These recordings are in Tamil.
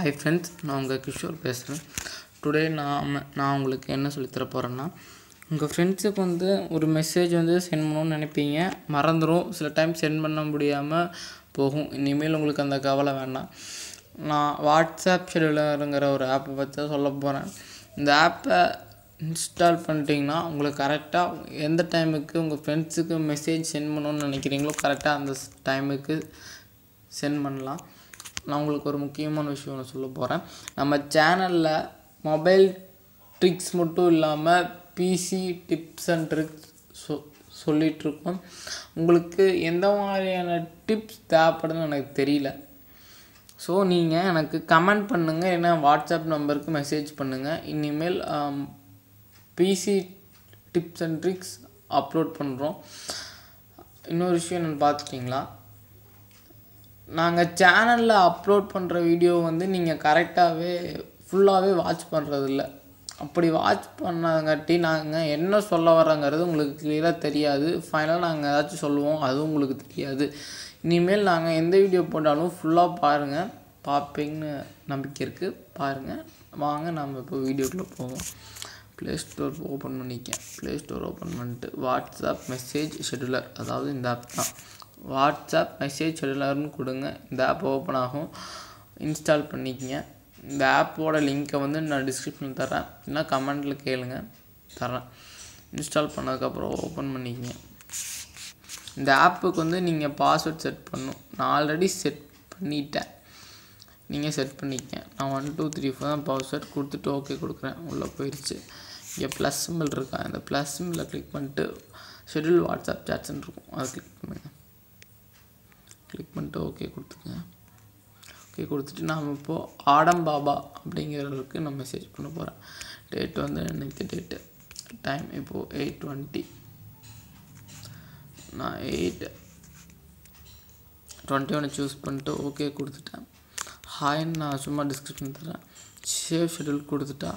ஹாய் ஃப்ரெண்ட்ஸ், நான் உங்கள் கிஷோர் பேசுகிறேன். டுடே நான் உங்களுக்கு என்ன சொல்லித் தர போகிறேன்னா, உங்கள் ஃப்ரெண்ட்ஸுக்கு வந்து ஒரு மெசேஜ் வந்து சென்ட் பண்ணணும்னு நினைப்பீங்க, மறந்துடும். சில டைம் சென்ட் பண்ண முடியாமல் போகும். இனிமேல் உங்களுக்கு அந்த கவலை வேண்டாம். நான் வாட்ஸ்அப் ஷெட்யூலருங்கிற ஒரு ஆப்பை பற்றி தான் சொல்ல போகிறேன். இந்த ஆப்பை இன்ஸ்டால் பண்ணிட்டீங்கன்னா உங்களுக்கு கரெக்டாக எந்த டைமுக்கு உங்கள் ஃப்ரெண்ட்ஸுக்கு மெசேஜ் சென்ட் பண்ணணும்னு நினைக்கிறீங்களோ கரெக்டாக அந்த டைமுக்கு சென்ட் பண்ணலாம். நான் உங்களுக்கு ஒரு முக்கியமான விஷயம் நான் சொல்ல போகிறேன். நம்ம சேனலில் மொபைல் ட்ரிக்ஸ் மட்டும் இல்லாமல் பிசி டிப்ஸ் அண்ட் ட்ரிக்ஸ் சொல்லிகிட்ருக்கோம். உங்களுக்கு எந்த மாதிரியான டிப்ஸ் தேவைப்படுதுன்னு எனக்கு தெரியல. ஸோ நீங்கள் எனக்கு கமெண்ட் பண்ணுங்கள், என்ன வாட்ஸ்அப் நம்பருக்கு மெசேஜ் பண்ணுங்கள். இனிமேல் PC tips and tricks upload பண்ணுறோம். இன்னொரு விஷயம் என்னென்னு பார்த்துட்டிங்களா, நாங்கள் சேனலில் அப்லோட் பண்ணுற வீடியோ வந்து நீங்கள் கரெக்டாகவே ஃபுல்லாகவே வாட்ச் பண்ணுறதில்ல. அப்படி வாட்ச் பண்ணாங்காட்டி நாங்கள் என்ன சொல்ல வரோங்கிறது உங்களுக்கு கிளியராக தெரியாது. ஃபைனலாக நாங்கள் ஏதாச்சும் சொல்லுவோம், அதுவும் உங்களுக்கு தெரியாது. இனிமேல் நாங்கள் எந்த வீடியோ போட்டாலும் ஃபுல்லாக பாருங்கள், பார்ப்பீங்கன்னு நம்பிக்கை இருக்குது. பாருங்கள், வாங்க நம்ம இப்போ வீடியோக்குள்ளே போவோம். ப்ளே ஸ்டோர் ஓப்பன் பண்ணிக்கேன். ப்ளே ஸ்டோர் ஓப்பன் பண்ணிட்டு வாட்ஸ்அப் மெசேஜ் ஷெட்யூலர், அதாவது இந்த ஆப் தான். வாட்ஸ்அப் மெசேஜ் ஷெட்யூலர்னு கொடுங்க, இந்த ஆப் ஓப்பன் ஆகும். இன்ஸ்டால் பண்ணிக்கங்க. இந்த ஆப்போட லிங்க்கை வந்து நான் டிஸ்கிரிப்ஷனில் தரேன், இல்லைனா கமெண்ட்டில் கேளுங்க, தரேன். இன்ஸ்டால் பண்ணதுக்கப்புறம் ஓப்பன் பண்ணிக்கங்க. இந்த ஆப்புக்கு வந்து நீங்கள் பாஸ்வேர்ட் செட் பண்ணணும். நான் ஆல்ரெடி செட் பண்ணிட்டேன், நீங்கள் செட் பண்ணிக்கங்க. நான் 1 2 3 4 தான் பாஸ்வேர்ட் கொடுத்துட்டு ஓகே கொடுக்குறேன். உள்ளே போயிடுச்சு. இங்கே ப்ளஸ் சிம்பிள் இருக்கா, இந்த ப்ளஸ் சிம்பிளை கிளிக் பண்ணிட்டு ஷெட்யூல் வாட்ஸ்அப் சாட்ஸ்ன்னு இருக்கும், அதை கிளிக் பண்ணுங்கள். கிளிக் பண்ணிட்டு ஓகே கொடுத்துருங்க. ஓகே கொடுத்துட்டு நாம் இப்போது ஆடம் பாபா அப்படிங்கிறவருக்கு நான் மெசேஜ் பண்ண போகிறேன். டேட் வந்து இன்னைக்கு டேட்டு, டைம் இப்போது 8:20. நான் 8:21 சூஸ் பண்ணிட்டு ஓகே கொடுத்துட்டேன். ஹாய்ன்னு நான் சும்மா டிஸ்கிரிப்ஷன் தரேன். சேவ் ஷெட்யூல் கொடுத்துட்டா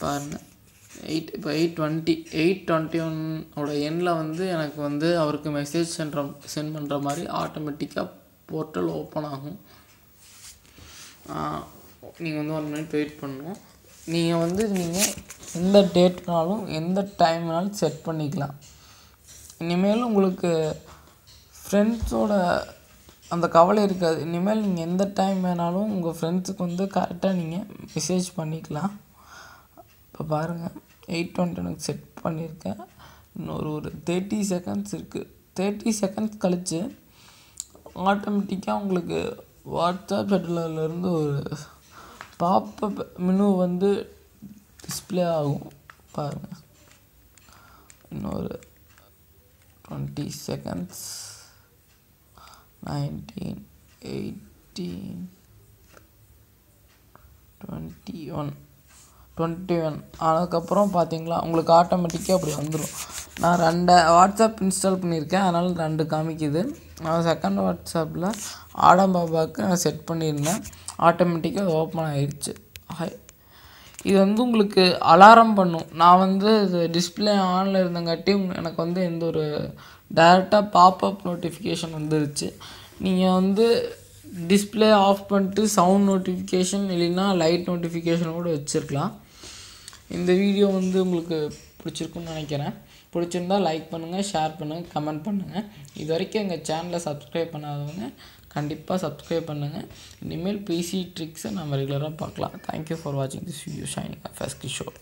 பாருங்கள். இப்போ 8:21 எண்ணில் வந்து எனக்கு வந்து அவருக்கு மெசேஜ் சென்ட் பண்ணுற மாதிரி ஆட்டோமேட்டிக்காக போர்ட்டல் ஓப்பன் ஆகும். நீங்கள் வந்து 1 மினிட் வெயிட் பண்ணணும். நீங்கள் வந்து எந்த டேட்னாலும் எந்த டைம்னாலும் செட் பண்ணிக்கலாம். இனிமேல் உங்களுக்கு ஃப்ரெண்ட்ஸோட அந்த கவலை இருக்காது. இனிமேல் நீங்கள் எந்த டைம் வேணாலும் உங்கள் ஃப்ரெண்ட்ஸுக்கு வந்து கரெக்டாக நீங்கள் மெசேஜ் பண்ணிக்கலாம். இப்போ பாருங்கள், 8:21 செட் பண்ணியிருக்கேன். இன்னொரு 30 செகண்ட்ஸ் இருக்குது. 30 செகண்ட்ஸ் கழித்து ஆட்டோமேட்டிக்காக உங்களுக்கு வாட்ஸ்அப் ஷெட்யூலர்லேருந்து ஒரு பாப்பப் மெனு வந்து டிஸ்பிளே ஆகும். பாருங்கள், இன்னொரு 20 செகண்ட்ஸ். 19 18 21 அதுக்கப்புறம் பார்த்தீங்களா உங்களுக்கு ஆட்டோமேட்டிக்காக அப்படி வந்துடும். நான் 2 வாட்ஸ்அப் இன்ஸ்டால் பண்ணியிருக்கேன், அதனால் 2 காமிக்குது. நான் செகண்ட் வாட்ஸ்அப்பில் ஆடம் பாபாவுக்கு நான் செட் பண்ணியிருந்தேன், ஆட்டோமேட்டிக்காக ஓப்பன் ஆகிடுச்சு. இது வந்து உங்களுக்கு அலாரம் பண்ணும். நான் வந்து இது டிஸ்பிளே ஆனில் இருந்தங்காட்டி எனக்கு வந்து எந்த ஒரு டைரெக்டாக பாப்அப் நோட்டிஃபிகேஷன் வந்துருச்சு. நீங்கள் வந்து டிஸ்பிளே ஆஃப் பண்ணிட்டு சவுண்ட் நோட்டிஃபிகேஷன் இல்லைன்னா லைட் நோட்டிஃபிகேஷன் கூட வச்சுருக்கலாம். இந்த வீடியோ வந்து உங்களுக்கு பிடிச்சிருக்குன்னு நினைக்கிறேன். பிடிச்சிருந்தால் லைக் பண்ணுங்கள், ஷேர் பண்ணுங்கள், கமெண்ட் பண்ணுங்கள். இது வரைக்கும் எங்கள் சேனலை சப்ஸ்கிரைப் பண்ணாதவங்க கண்டிப்பாக சப்ஸ்கிரைப் பண்ணுங்கள். இனிமேல் பிசி ட்ரிக்ஸை நம்ம ரெகுலராக பார்க்கலாம். தேங்க்யூ ஃபார் வாட்சிங் this video. Signing off as Kishore.